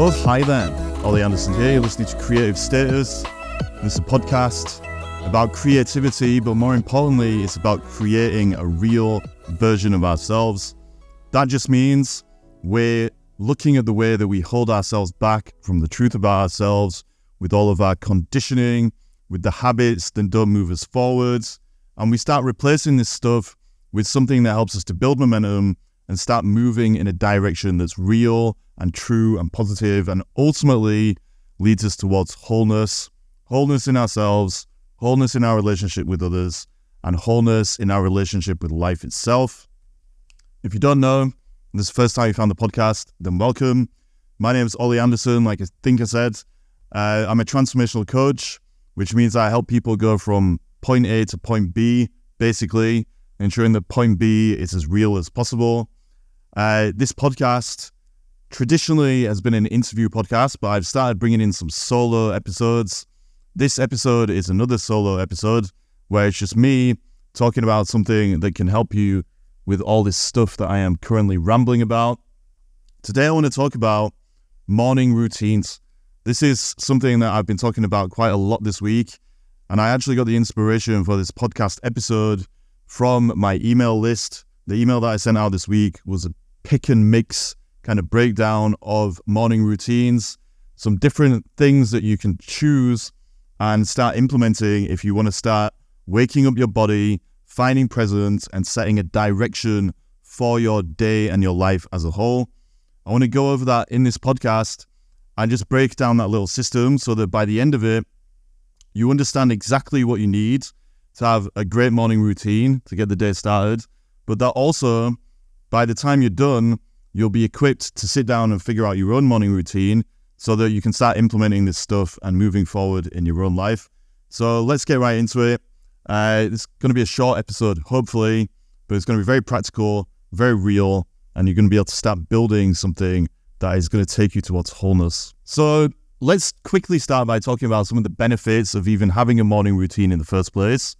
both. Hi there, Ollie Anderson here. You're listening to Creative Status. This is a podcast about creativity, but more importantly, it's about creating a real version of ourselves. That just means we're looking at the way that we hold ourselves back from the truth about ourselves, with all of our conditioning, with the habits that don't move us forwards, and we start replacing this stuff with something that helps us to build momentum and start moving in a direction that's real and true and positive, and ultimately leads us towards wholeness in ourselves, wholeness in our relationship with others, and wholeness in our relationship with life itself. If you don't know, this is the first time you found the podcast, then welcome. My name is Ollie Anderson. Like I think I said, I'm a transformational coach, which means I help people go from point A to point B, basically ensuring that point B is as real as possible. This podcast traditionally has been an interview podcast, but I've started bringing in some solo episodes. This episode is another solo episode where it's just me talking about something that can help you with all this stuff that I am currently rambling about. Today I want to talk about morning routines. This is something that I've been talking about quite a lot this week, and I actually got the inspiration for this podcast episode from my email list. The email that I sent out this week was a pick and mix kind of breakdown of morning routines, some different things that you can choose and start implementing if you want to start waking up your body, finding presence, and setting a direction for your day and your life as a whole. I want to go over that in this podcast and just break down that little system so that by the end of it, you understand exactly what you need to have a great morning routine to get the day started, but that also, by the time you're done, you'll be equipped to sit down and figure out your own morning routine so that you can start implementing this stuff and moving forward in your own life. So let's get right into it. It's going to be a short episode, hopefully, but it's going to be very practical, very real, and you're going to be able to start building something that is going to take you towards wholeness. So let's quickly start by talking about some of the benefits of even having a morning routine in the first place.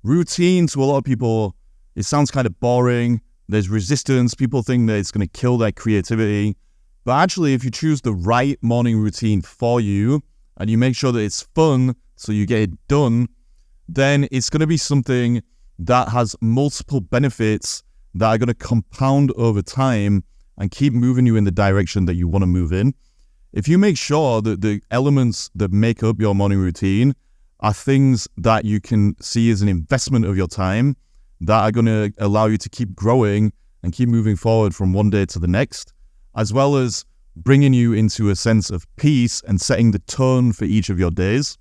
Routine, to a lot of people, it sounds kind of boring. There's resistance. People think that it's going to kill their creativity. But actually, if you choose the right morning routine for you and you make sure that it's fun so you get it done, then it's going to be something that has multiple benefits that are going to compound over time and keep moving you in the direction that you want to move in. If you make sure that the elements that make up your morning routine are things that you can see as an investment of your time, that are going to allow you to keep growing and keep moving forward from one day to the next, as well as bringing you into a sense of peace and setting the tone for each of your days,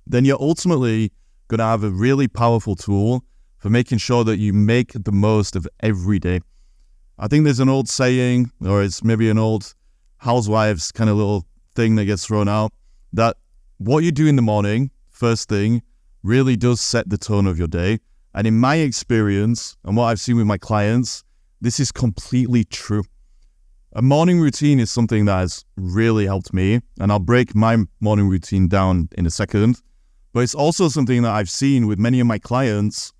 then you're ultimately going to have a really powerful tool for making sure that you make the most of every day. I think there's an old saying, or it's maybe an old housewives kind of little thing that gets thrown out, that what you do in the morning, first thing, really does set the tone of your day. And in my experience, and what I've seen with my clients, this is completely true. A morning routine is something that has really helped me, and I'll break my morning routine down in a second. But it's also something that I've seen with many of my clients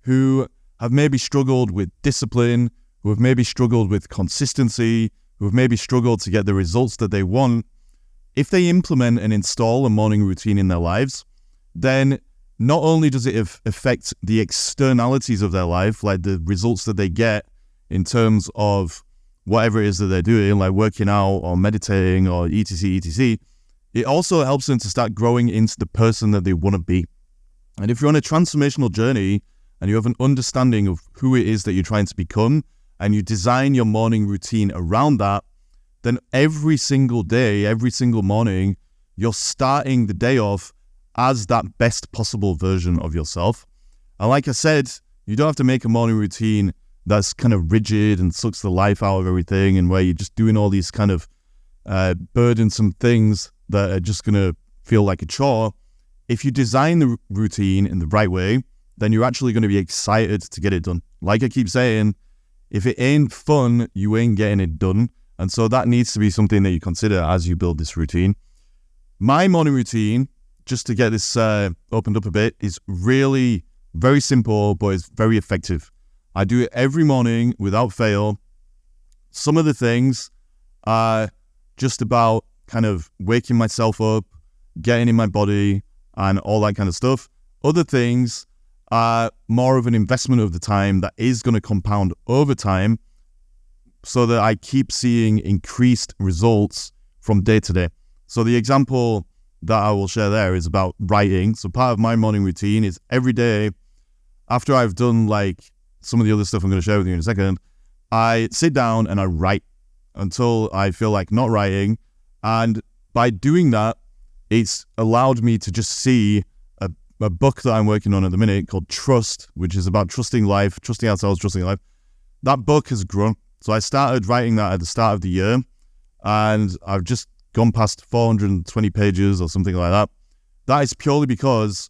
who have maybe struggled with discipline, who have maybe struggled with consistency, who have maybe struggled to get the results that they want. If they implement and install a morning routine in their lives, then not only does it affect the externalities of their life, like the results that they get in terms of whatever it is that they're doing, like working out or meditating or etc, it also helps them to start growing into the person that they want to be. And if you're on a transformational journey and you have an understanding of who it is that you're trying to become, and you design your morning routine around that, then every single day, every single morning, you're starting the day off as that best possible version of yourself. And like I said, you don't have to make a morning routine that's kind of rigid and sucks the life out of everything, and where you're just doing all these kind of burdensome things that are just going to feel like a chore. If you design the routine in the right way, then you're actually going to be excited to get it done. Like I keep saying, if it ain't fun, you ain't getting it done. And so that needs to be something that you consider as you build this routine. My morning routine, just to get this opened up a bit, is really very simple, but it's very effective. I do it every morning without fail. Some of the things are just about kind of waking myself up, getting in my body, and all that kind of stuff. Other things are more of an investment of the time that is going to compound over time so that I keep seeing increased results from day to day. So the example that I will share there is about writing. So part of my morning routine is every day after I've done like some of the other stuff I'm going to share with you in a second, I sit down and I write until I feel like not writing. And by doing that, it's allowed me to just see a book that I'm working on at the minute called Trust, which is about trusting life, trusting ourselves, trusting life. That book has grown. So I started writing that at the start of the year, and I've just gone past 420 pages or something like that. That is purely because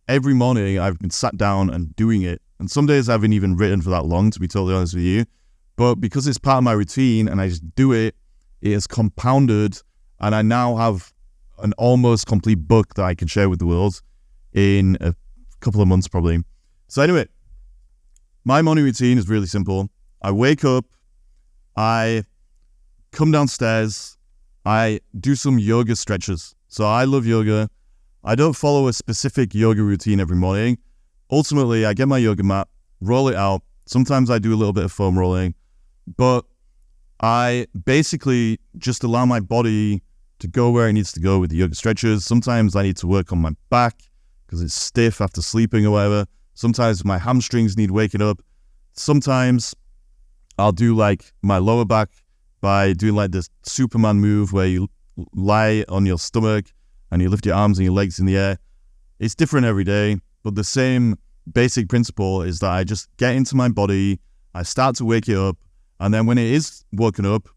every morning I've been sat down and doing it. And some days I haven't even written for that long, to be totally honest with you. But because it's part of my routine and I just do it, it has compounded, and I now have an almost complete book that I can share with the world in a couple of months probably. So anyway, my morning routine is really simple. I wake up, I come downstairs, I do some yoga stretches. So I love yoga. I don't follow a specific yoga routine every morning. Ultimately, I get my yoga mat, roll it out. Sometimes I do a little bit of foam rolling, but I basically just allow my body to go where it needs to go with the yoga stretches. Sometimes I need to work on my back because it's stiff after sleeping or whatever. Sometimes my hamstrings need waking up. Sometimes I'll do like my lower back by doing like this Superman move where you lie on your stomach and you lift your arms and your legs in the air. It's different every day, but the same basic principle is that I just get into my body, I start to wake it up, and then when it is woken up,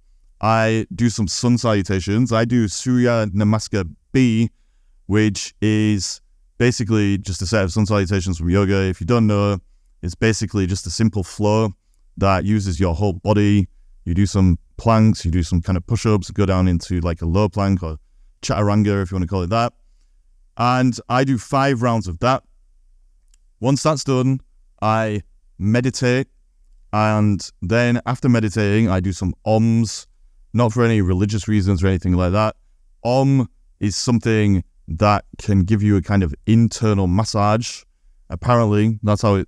I do some sun salutations. I do Surya Namaskar B, which is basically just a set of sun salutations from yoga. If you don't know, it's basically just a simple flow that uses your whole body. You do some planks, you do some kind of push-ups, go down into like a low plank or chaturanga, if you want to call it that. And I do 5 rounds of that. Once that's done, I meditate. And then after meditating, I do some OMs, not for any religious reasons or anything like that. OM is something that can give you a kind of internal massage. Apparently, that's what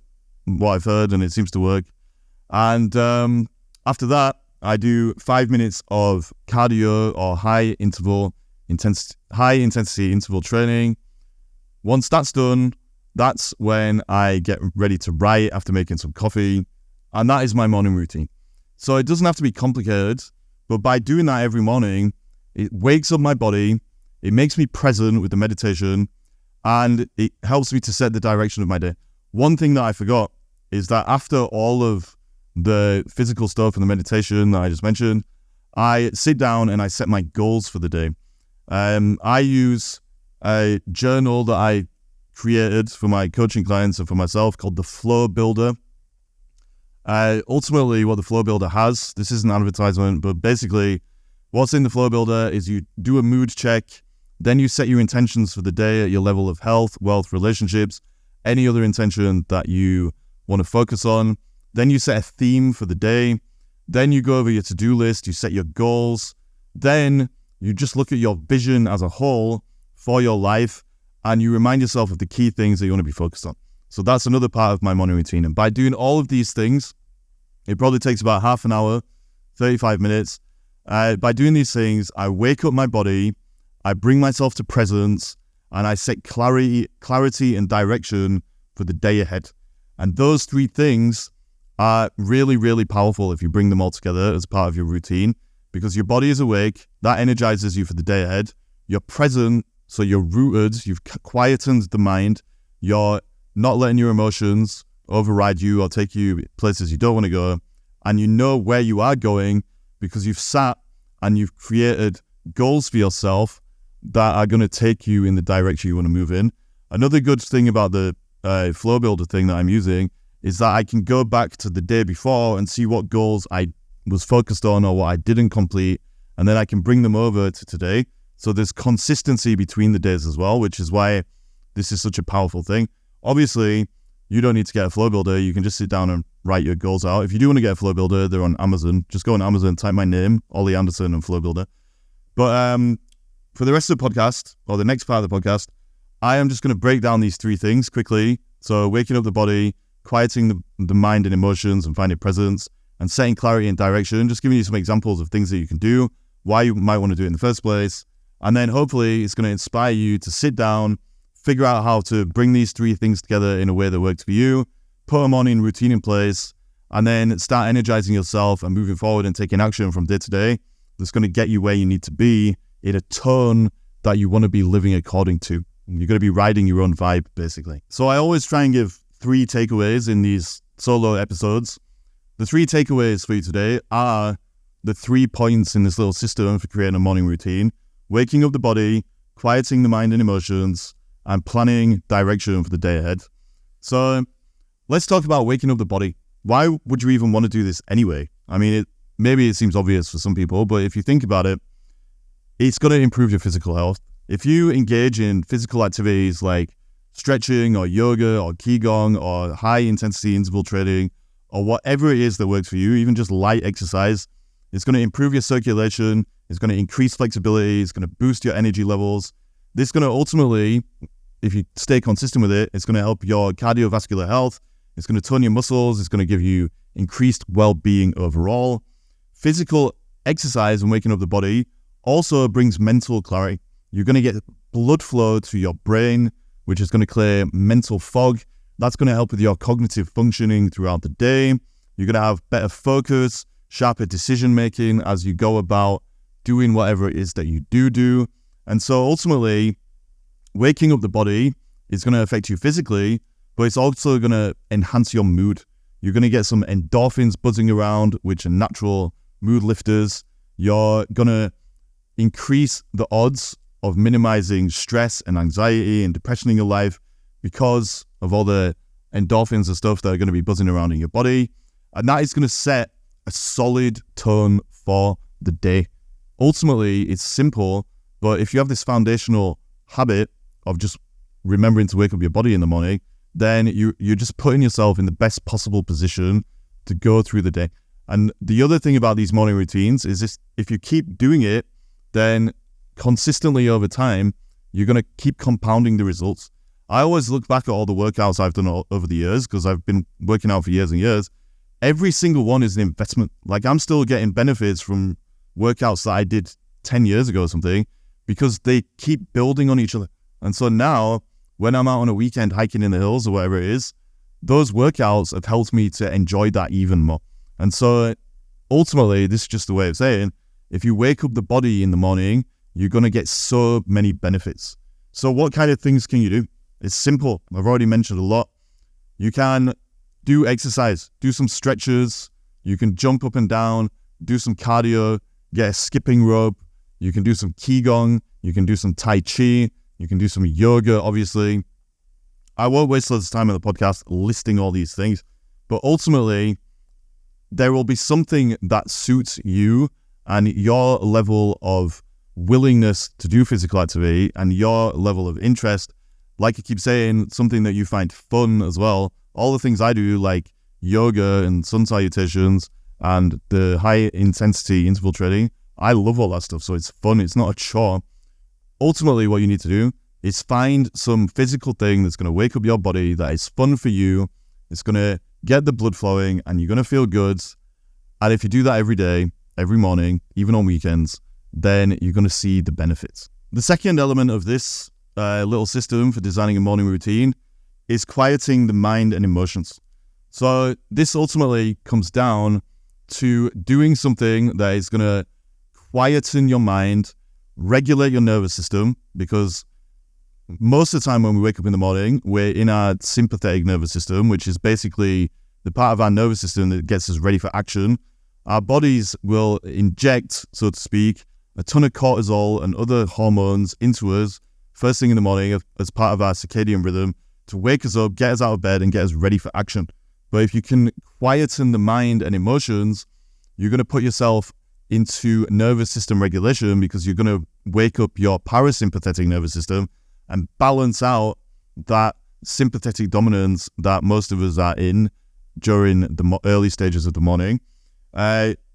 I've heard, and it seems to work. And after that, I do 5 minutes of cardio or high intensity interval training. Once that's done, that's when I get ready to write after making some coffee. And that is my morning routine. So it doesn't have to be complicated, but by doing that every morning, it wakes up my body, it makes me present with the meditation, and it helps me to set the direction of my day. One thing that I forgot is that after all of the physical stuff and the meditation that I just mentioned, I sit down and I set my goals for the day. I use a journal that I created for my coaching clients and for myself called the Flow Builder. Ultimately, what the Flow Builder has, this is an advertisement, but basically what's in the Flow Builder is you do a mood check, then you set your intentions for the day at your level of health, wealth, relationships, any other intention that you want to focus on. Then you set a theme for the day. Then you go over your to-do list, you set your goals. Then you just look at your vision as a whole for your life, and you remind yourself of the key things that you want to be focused on. So that's another part of my morning routine. And by doing all of these things, it probably takes about half an hour, 35 minutes. By doing these things, I wake up my body, I bring myself to presence, and I set clarity and direction for the day ahead. And those 3 things are really, really powerful if you bring them all together as part of your routine, because your body is awake, that energizes you for the day ahead. You're present, so you're rooted, you've quietened the mind, you're not letting your emotions override you or take you places you don't want to go, and you know where you are going because you've sat and you've created goals for yourself that are going to take you in the direction you want to move in. Another good thing about the Flow Builder thing that I'm using is that I can go back to the day before and see what goals I was focused on or what I didn't complete, and then I can bring them over to today. So there's consistency between the days as well, which is why this is such a powerful thing. Obviously, you don't need to get a Flow Builder. You can just sit down and write your goals out. If you do want to get a Flow Builder, they're on Amazon. Just go on Amazon, type my name, Ollie Anderson, and Flow Builder. But for the rest of the podcast, or the next part of the podcast, I am just going to break down these three things quickly. So waking up the body, quieting the mind and emotions and finding presence, and setting clarity and direction, just giving you some examples of things that you can do, why you might want to do it in the first place. And then hopefully it's going to inspire you to sit down, figure out how to bring these three things together in a way that works for you, put a morning routine in place, and then start energizing yourself and moving forward and taking action from day to day. That's going to get you where you need to be in a tone that you want to be living according to. You're going to be riding your own vibe, basically. So I always try and give 3 takeaways in these solo episodes. The 3 takeaways for you today are the 3 points in this little system for creating a morning routine: waking up the body, quieting the mind and emotions, and planning direction for the day ahead. So let's talk about waking up the body. Why would you even want to do this anyway? I mean, maybe it seems obvious for some people, but if you think about it, it's going to improve your physical health. If you engage in physical activities like stretching or yoga or qigong or high intensity interval training or whatever it is that works for you, even just light exercise, it's going to improve your circulation, it's going to increase flexibility, it's going to boost your energy levels. This is going to ultimately, if you stay consistent with it, it's going to help your cardiovascular health, it's going to tone your muscles, it's going to give you increased well-being overall. Physical exercise and waking up the body also brings mental clarity. You're going to get blood flow to your brain, which is going to clear mental fog. That's going to help with your cognitive functioning throughout the day. You're going to have better focus, sharper decision-making as you go about doing whatever it is that you do. And so ultimately, waking up the body is going to affect you physically, but it's also going to enhance your mood. You're going to get some endorphins buzzing around, which are natural mood lifters. You're going to increase the odds of minimizing stress and anxiety and depression in your life because of all the endorphins and stuff that are going to be buzzing around in your body. And that is going to set a solid tone for the day. Ultimately, it's simple, but if you have this foundational habit of just remembering to wake up your body in the morning, then you're just putting yourself in the best possible position to go through the day. And the other thing about these morning routines is this: if you keep doing it, then consistently over time, you're going to keep compounding the results. I always look back at all the workouts I've done over the years, because I've been working out for years and years. Every single one is an investment. Like, I'm still getting benefits from workouts that I did 10 years ago or something, because they keep building on each other. And so now, when I'm out on a weekend hiking in the hills or whatever it is, those workouts have helped me to enjoy that even more. And so ultimately, this is just the way of saying, if you wake up the body in the morning, you're going to get so many benefits. So what kind of things can you do? It's simple. I've already mentioned a lot. You can do exercise, do some stretches. You can jump up and down, do some cardio, get a skipping rope. You can do some qigong. You can do some tai chi. You can do some yoga, obviously. I won't waste lots of time on the podcast listing all these things, but ultimately, there will be something that suits you and your level of willingness to do physical activity and your level of interest. Like I keep saying, something that you find fun as well. All the things I do, like yoga and sun salutations and the high intensity interval training, I love all that stuff. So it's fun. It's not a chore. Ultimately, what you need to do is find some physical thing that's going to wake up your body, that is fun for you. It's going to get the blood flowing and you're going to feel good. And if you do that every day, every morning, even on weekends, then you're going to see the benefits. The second element of this little system for designing a morning routine is quieting the mind and emotions. So this ultimately comes down to doing something that is going to quieten your mind, regulate your nervous system, because most of the time when we wake up in the morning, we're in our sympathetic nervous system, which is basically the part of our nervous system that gets us ready for action. Our bodies will inject, so to speak, a ton of cortisol and other hormones into us first thing in the morning as part of our circadian rhythm to wake us up, get us out of bed, and get us ready for action. But if you can quieten the mind and emotions, you're going to put yourself into nervous system regulation, because you're going to wake up your parasympathetic nervous system and balance out that sympathetic dominance that most of us are in during the early stages of the morning.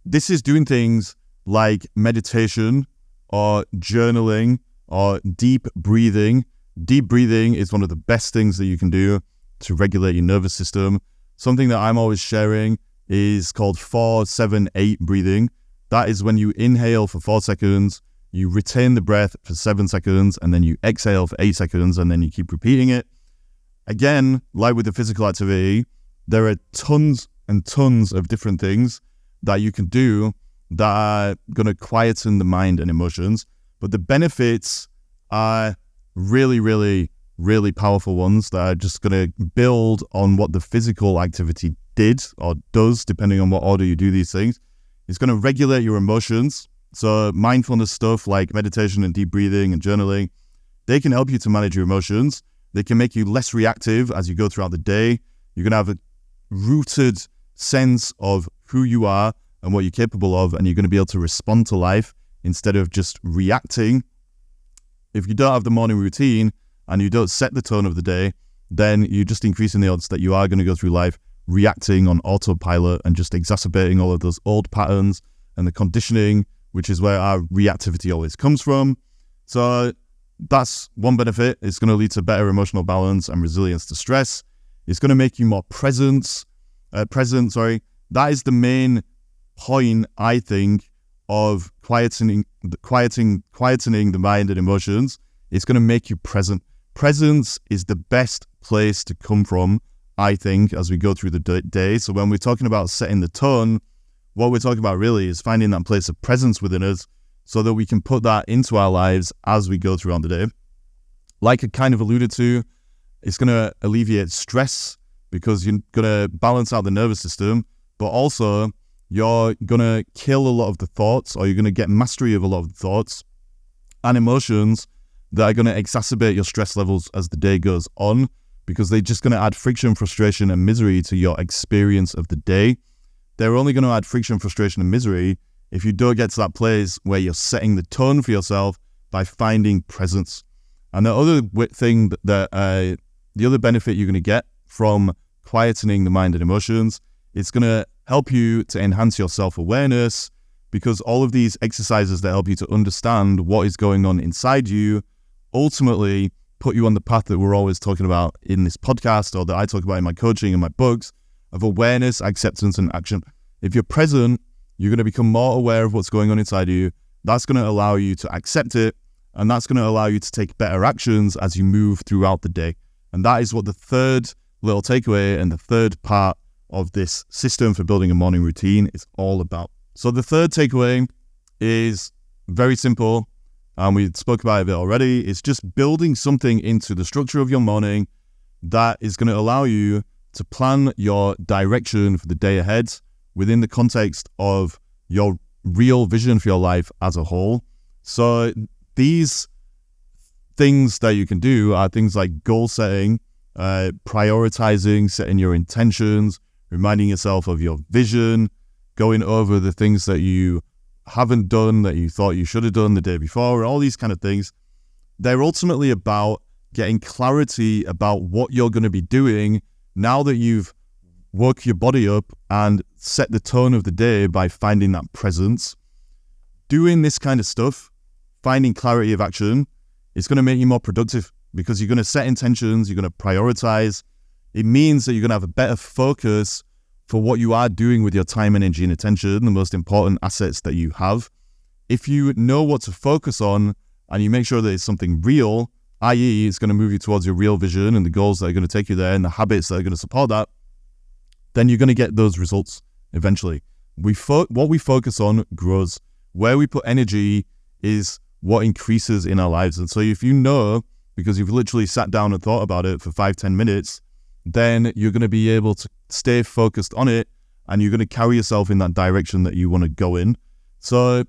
This is doing things like meditation or journaling or deep breathing. Deep breathing is one of the best things that you can do to regulate your nervous system. Something that I'm always sharing is called 4-7-8 breathing. That is when you inhale for 4 seconds, you retain the breath for 7 seconds, and then you exhale for 8 seconds, and then you keep repeating it. Again, like with the physical activity, there are tons and tons of different things that you can do that are going to quieten the mind and emotions. But the benefits are really, really, really powerful ones that are just going to build on what the physical activity did or does, depending on what order you do these things. It's going to regulate your emotions. So mindfulness stuff like meditation and deep breathing and journaling, they can help you to manage your emotions. They can make you less reactive as you go throughout the day. You're going to have a rooted sense of who you are and what you're capable of, and you're going to be able to respond to life instead of just reacting. If you don't have the morning routine and you don't set the tone of the day, then you're just increasing the odds that you are going to go through life reacting on autopilot and just exacerbating all of those old patterns and the conditioning, which is where our reactivity always comes from. So that's one benefit. It's going to lead to better emotional balance and resilience to stress. It's going to make you more present. That is the main point, I think, of quietening the mind and emotions. It's going to make you present. Presence is the best place to come from, I think, as we go through the day. So when we're talking about setting the tone, what we're talking about really is finding that place of presence within us so that we can put that into our lives as we go throughout the day. Like I kind of alluded to, it's going to alleviate stress because you're going to balance out the nervous system, but also you're going to kill a lot of the thoughts, or you're going to get mastery of a lot of the thoughts and emotions that are going to exacerbate your stress levels as the day goes on, because they're just going to add friction, frustration, and misery to your experience of the day. They're only going to add friction, frustration, and misery if you don't get to that place where you're setting the tone for yourself by finding presence. And the other thing the other benefit you're going to get from quietening the mind and emotions, it's going to help you to enhance your self-awareness, because all of these exercises that help you to understand what is going on inside you ultimately put you on the path that we're always talking about in this podcast, or that I talk about in my coaching and my books, of awareness, acceptance, and action. If you're present, you're going to become more aware of what's going on inside you. That's going to allow you to accept it, and that's going to allow you to take better actions as you move throughout the day. And that is what the third little takeaway and the third part of this system for building a morning routine is all about. So the third takeaway is very simple, and we spoke about it a bit already. It's just building something into the structure of your morning that is going to allow you to plan your direction for the day ahead within the context of your real vision for your life as a whole. So these things that you can do are things like goal setting, prioritizing, setting your intentions, reminding yourself of your vision, going over the things that you haven't done that you thought you should have done the day before, all these kind of things. They're ultimately about getting clarity about what you're going to be doing now that you've woke your body up and set the tone of the day by finding that presence. Doing this kind of stuff, finding clarity of action, is going to make you more productive, because you're going to set intentions, you're going to prioritize. It means that you're going to have a better focus for what you are doing with your time, energy, and attention, the most important assets that you have. If you know what to focus on and you make sure that it's something real, i.e. it's going to move you towards your real vision and the goals that are going to take you there and the habits that are going to support that, then you're going to get those results eventually. What we focus on grows. Where we put energy is what increases in our lives. And so if you know, because you've literally sat down and thought about it for 5-10 minutes, then you're going to be able to stay focused on it, and you're going to carry yourself in that direction that you want to go in. So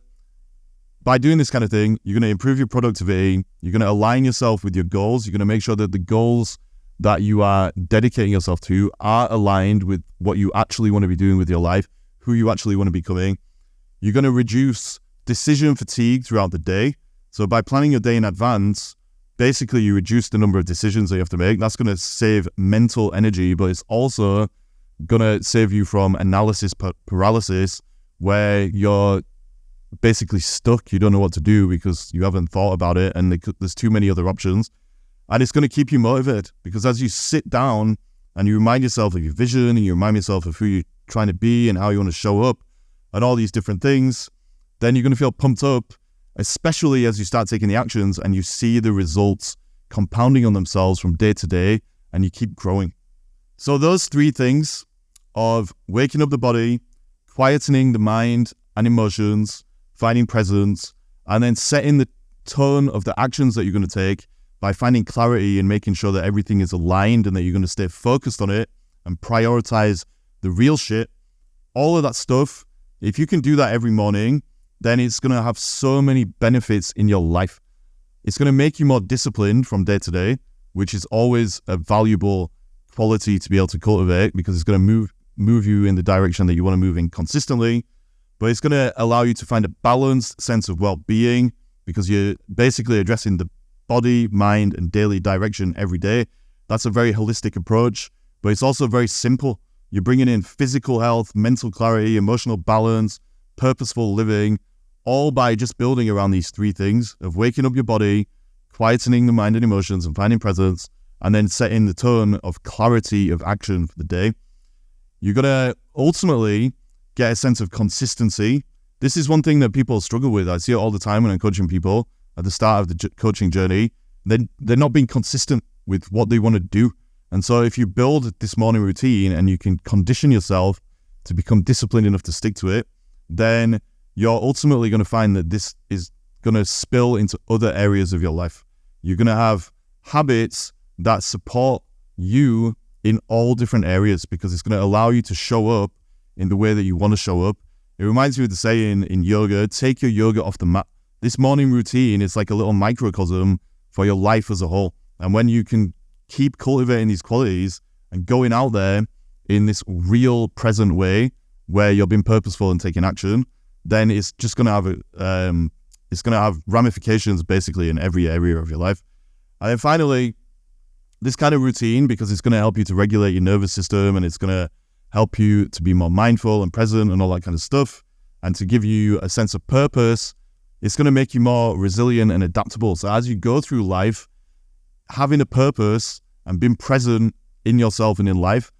by doing this kind of thing, you're going to improve your productivity. You're going to align yourself with your goals. You're going to make sure that the goals that you are dedicating yourself to are aligned with what you actually want to be doing with your life, who you actually want to be becoming. You're going to reduce decision fatigue throughout the day. So by planning your day in advance, basically you reduce the number of decisions that you have to make. That's going to save mental energy, but it's also going to save you from analysis paralysis, where you're basically stuck. You don't know what to do because you haven't thought about it, and there's too many other options. And it's going to keep you motivated, because as you sit down and you remind yourself of your vision, and you remind yourself of who you're trying to be and how you want to show up and all these different things, then you're going to feel pumped up, especially as you start taking the actions and you see the results compounding on themselves from day to day, and you keep growing. So those three things of waking up the body, quietening the mind and emotions, finding presence, and then setting the tone of the actions that you're going to take by finding clarity and making sure that everything is aligned and that you're going to stay focused on it and prioritize the real shit. All of that stuff, if you can do that every morning, then it's going to have so many benefits in your life. It's going to make you more disciplined from day to day, which is always a valuable quality to be able to cultivate, because it's going to move you in the direction that you want to move in consistently. But it's going to allow you to find a balanced sense of well-being, because you're basically addressing the body, mind, and daily direction every day. That's a very holistic approach, but it's also very simple. You're bringing in physical health, mental clarity, emotional balance, purposeful living, all by just building around these three things of waking up your body, quietening the mind and emotions, and finding presence, and then setting the tone of clarity of action for the day. You're going to ultimately get a sense of consistency. This is one thing that people struggle with. I see it all the time when I'm coaching people at the start of the coaching journey. They're not being consistent with what they want to do. And so if you build this morning routine and you can condition yourself to become disciplined enough to stick to it, then you're ultimately going to find that this is going to spill into other areas of your life. You're going to have habits that support you in all different areas, because it's going to allow you to show up in the way that you want to show up. It reminds me of the saying in yoga, take your yoga off the mat. This morning routine is like a little microcosm for your life as a whole. And when you can keep cultivating these qualities and going out there in this real present way where you're being purposeful and taking action, then it's just going to have ramifications basically in every area of your life. And then finally, this kind of routine, because it's going to help you to regulate your nervous system, and it's going to help you to be more mindful and present and all that kind of stuff, and to give you a sense of purpose, it's going to make you more resilient and adaptable. So as you go through life, having a purpose and being present in yourself and in life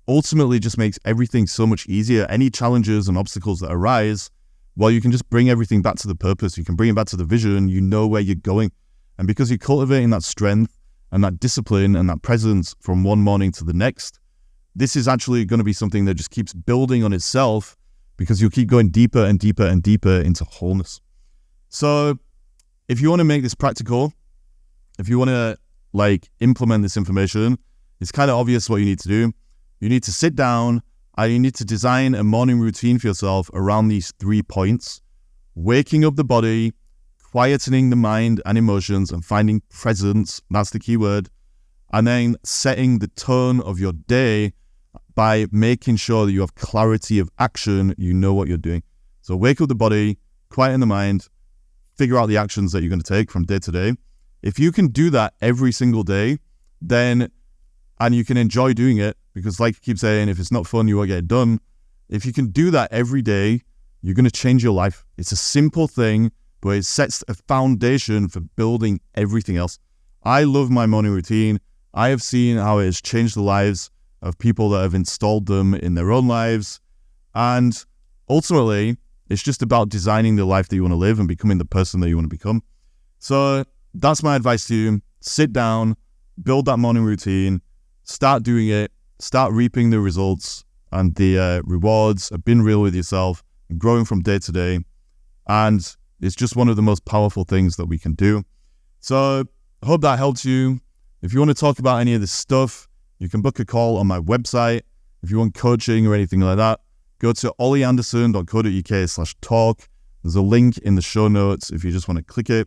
ultimately just makes everything so much easier. Any challenges and obstacles that arise, well, you can just bring everything back to the purpose. You can bring it back to the vision. You know where you're going. And because you're cultivating that strength and that discipline and that presence from one morning to the next, this is actually going to be something that just keeps building on itself, because you'll keep going deeper and deeper and deeper into wholeness. So if you want to make this practical, if you want to implement this information, it's kind of obvious what you need to do. You need to sit down and you need to design a morning routine for yourself around these 3 points: waking up the body, quietening the mind and emotions, and finding presence. That's the key word. And then setting the tone of your day by making sure that you have clarity of action. You know what you're doing. So wake up the body, quieten the mind, figure out the actions that you're going to take from day to day. If you can do that every single day, then, and you can enjoy doing it, because like I keep saying, if it's not fun, you won't get it done. If you can do that every day, you're going to change your life. It's a simple thing, but it sets a foundation for building everything else. I love my morning routine. I have seen how it has changed the lives of people that have installed them in their own lives. And ultimately, it's just about designing the life that you want to live and becoming the person that you want to become. So that's my advice to you. Sit down, build that morning routine, start doing it, start reaping the results and the rewards of being real with yourself and growing from day to day. And it's just one of the most powerful things that we can do. So I hope that helps you. If you want to talk about any of this stuff, you can book a call on my website. If you want coaching or anything like that, go to ollyanderson.co.uk/talk. There's a link in the show notes if you just want to click it.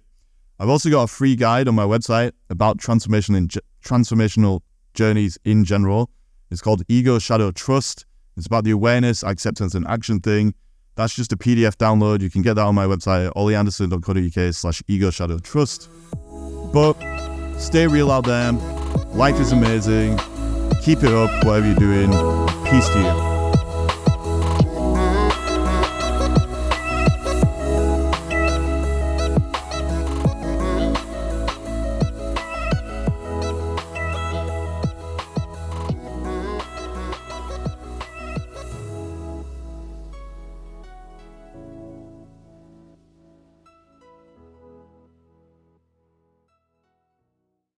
I've also got a free guide on my website about transformational journeys in general. It's called Ego Shadow Trust. It's about the awareness, acceptance, and action thing. That's just a PDF download. You can get that on my website at ollyanderson.co.uk/Ego Shadow Trust. But stay real out there. Life is amazing. Keep it up, whatever you're doing. Peace to you.